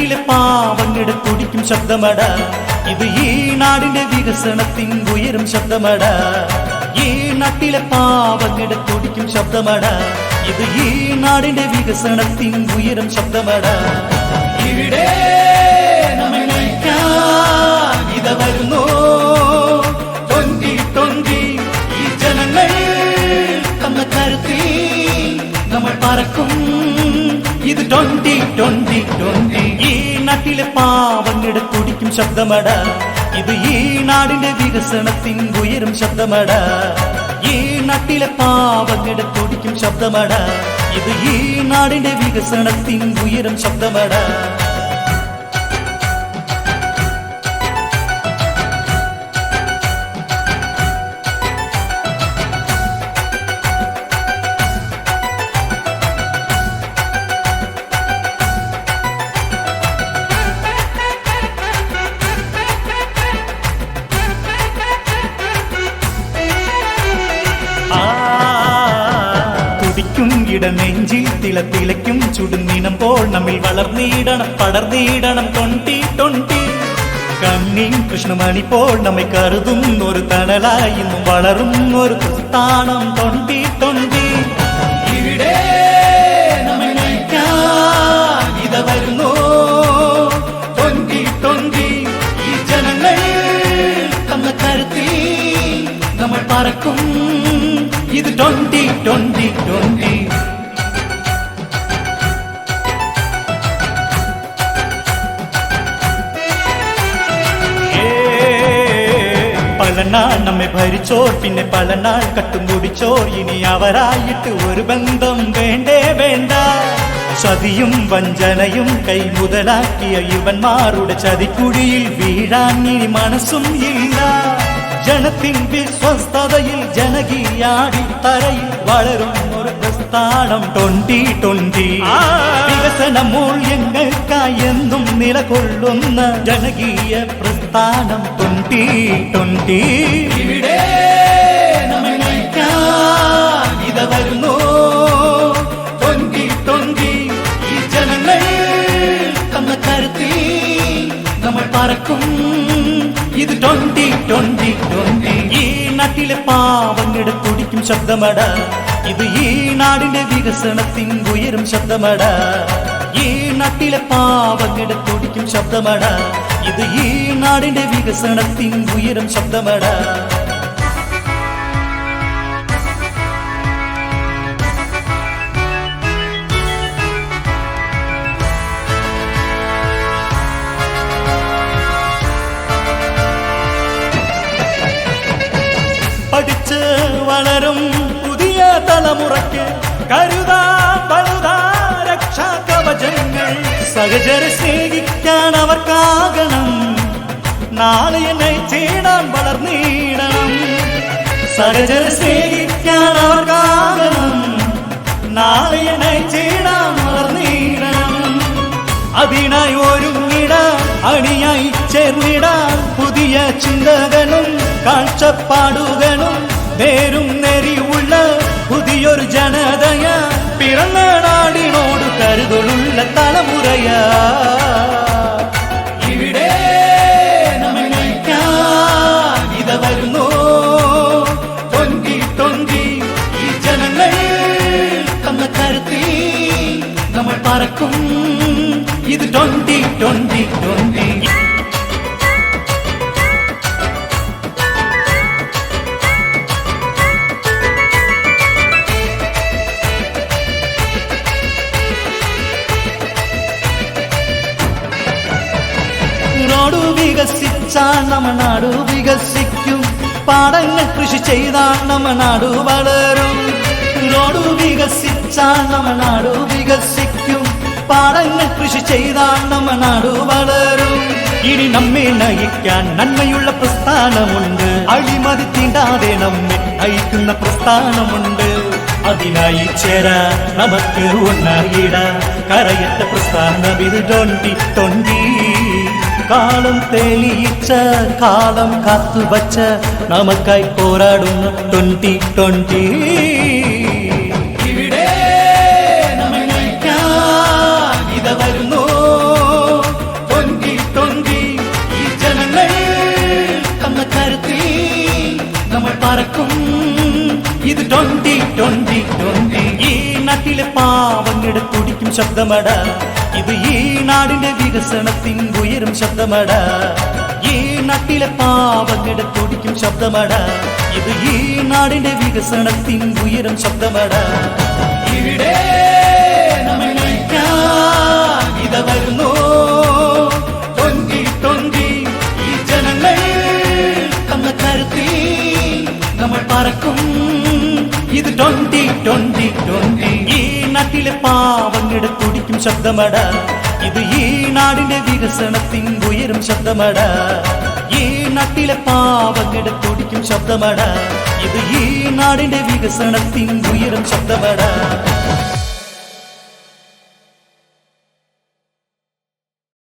നാട്ടിലെ പാവങ്ങളുടെ തുടിക്കും ശബ്ദമട ഇത് ഈ നാടിന്റെ വികസനത്തിൻ ഉയരും ശബ്ദമട ഈ നാട്ടിലെ പാവങ്ങളുടെ തുടിക്കും ശബ്ദമട ഇത് ഈ നാടിന്റെ വികസനത്തിൻ ഉയരും ശബ്ദമട ഇവിടെ നമ്മെ നയിക്കാൻ ഇത വരുന്നു 2020 ഈ ജനങ്ങൾ തന്ന കരുത്തിൽ നമ്മൾ പറക്കും ഇത് 2020 ഈ നാട്ടിലെ പാവങ്ങളുടെ തുടിക്കും ശബ്ദമട ഇത് ഈ നാടിന്റെ വികസനത്തിൻ ഉയരും ശബ്ദമട ഈ നാട്ടിലെ പാവങ്ങളുടെ തുടിക്കും ശബ്ദമട ഇത് ഈ നാടിന്റെ വികസനത്തിൻ ഉയരും ശബ്ദമട നെഞ്ചിൽ തിളത്തിലയ്ക്കും ചുടുന്നിനപ്പോൾ നമ്മിൽ വളർന്നിടണം പടർന്നിടണം 2020 കണ്ണീൻ കൃഷ്ണമണി പോൽ നമ്മെ കരുതും ഒരു തണലായി ഇന്നും വളരും ഒരു പ്രസ്ഥാനം 2020 ഇവിടെ നമ്മെ നയിക്കാൻ ഇത വരുന്നു 2020 ഈ ജനങ്ങൾ തന്ന കരുത്തിൽ നമ്മൾ പറക്കും ഇത് 2020 പലനാൾ നമ്മെ ഭരിച്ചോർ പിന്നെ പലനാൾ കട്ടും കുടിച്ചോർ ഇനി അവരായിട്ട് ഒരു ബന്ധം വേണ്ടേ വേണ്ട ചതിയും വഞ്ചനയും കൈമുതലാക്കിയ യുവന്മാരുടെ ചതിക്കുഴിയിൽ വീഴാൻ ഇനി മനസ്സും ഇല്ല ജനത്തിൻ വിശ്വസ്തതയിൽ ജനകീയാടിത്തറയിൽ വളരും ഒരു പ്രസ്ഥാനം 2020 വികസന മൂല്യങ്ങൾക്കായി എന്നും നിലകൊള്ളുന്ന ജനകീയ പ്രസ്ഥാനം 2020 ഇവിടെ നമ്മെ നയിക്കാൻ ഇത വരുന്നു 2020 ഈ ജനങ്ങൾ തന്ന കരുത്തിൽ നമ്മൾ പറക്കും ഇത് 2020 ഈ നാട്ടിലെ പാവങ്ങളുടെ തുടിക്കും ശബ്ദമട ഇത് ഈ നാടിന്റെ വികസനത്തിൻ ഉയരും ശബ്ദമട ഈ നാട്ടിലെ പാവങ്ങളുടെ തുടിക്കും ശബ്ദമട ഇത് ഈ നാടിന്റെ വികസനത്തിൻ ഉയരും ശബ്ദമട പഠിച്ച് വളരും പുതിയ തലമുറയ്ക്ക് കരുതാ പഴുതാ രക്ഷാ കവചങ്ങൾ സഹചര സ്നേഹിക്കാൻ അവർക്കാകണം നാളെ നയിച്ചിടാൻ വളർന്നിടണം സഹചര സ്നേഹിക്കാൻ അവർക്കാകണം നാളെ നയിച്ചിടാൻ വളർന്നിടണം അതിനായി ഒരുങ്ങിടാൻ അണിയായി ചേർന്നിടാൻ പുതിയ ചിന്തകളും കാഴ്ചപ്പാടുകളും നേരും നെറിയുള്ള പുതിയൊരു ജനതയ പിറന്ന നാടിനോട് കരുതലുള്ള തലമുറയാ ഇവിടെ നമ്മെ നയിക്കാൻ ഇത വരുന്നു 2020 ഈ ജനങ്ങൾ തന്ന കരുത്തിൽ നമ്മൾ പറക്കും ഇത് 2020 റോഡ് വികസിച്ചാൽ നമ്മ നാട് വികസിക്കും പാടങ്ങൾ കൃഷി ചെയ്താൽ നമ്മ നാട് വളരും റോഡ് വികസിച്ചാൽ നമ്മ നാട് വികസിക്കും പാടങ്ങൾ കൃഷി ചെയ്താൽ നമ്മ നാട് വളരും ഇനി നമ്മെ നയിക്കാൻ നന്മയുള്ള പ്രസ്ഥാനമുണ്ട് അഴിമതി തീണ്ടാതെ നമ്മെ നയിക്കുന്ന പ്രസ്ഥാനമുണ്ട് അതിനായി ചേരാൻ നമുക്ക് ഒന്നായിടാം കരയറ്റ പ്രസ്ഥാനം ഇത് 2020 കാലം തെളിയിച്ച കാലം കാത്തുവച്ച നമുക്കായി പോരാടുന്ന 2020 ഇവിടെ നമ്മെ നയിക്കാൻ ഇത വരുന്നു പറക്കും ഇത് 2020 ഈ നാട്ടിലെ പാവങ്ങളുടെ തുടിക്കും ശബ്ദമട ഇത് ഈ നാടിന്റെ വികസനത്തിൻ ഉയരും ശബ്ദമട ഈ നാട്ടിലെ പാവങ്ങളുടെ തുടിക്കും ശബ്ദമട ഇത് ഈ നാടിന്റെ വികസനത്തിൻ ഉയരും ശബ്ദമട ഇവിടെ നമ്മൾ നയിക്കാൻ ഇത വരുന്നു 2020 ഈ ജനങ്ങൾ തന്ന കരുത്തിൽ നമ്മൾ പറക്കും ഇത് 2020 ഈ നാട്ടിലെ പാവങ്ങളുടെ തുടിക്കും ശബ്ദമട ഇത് ഈ നാടിന്റെ വികസനത്തിൻ ഉയരും ശബ്ദമട ഈ നാട്ടിലെ പാവങ്ങളുടെ തുടിക്കും ശബ്ദമട ഇത് ഈ നാടിന്റെ വികസനത്തിൻ ഉയരും ശബ്ദമട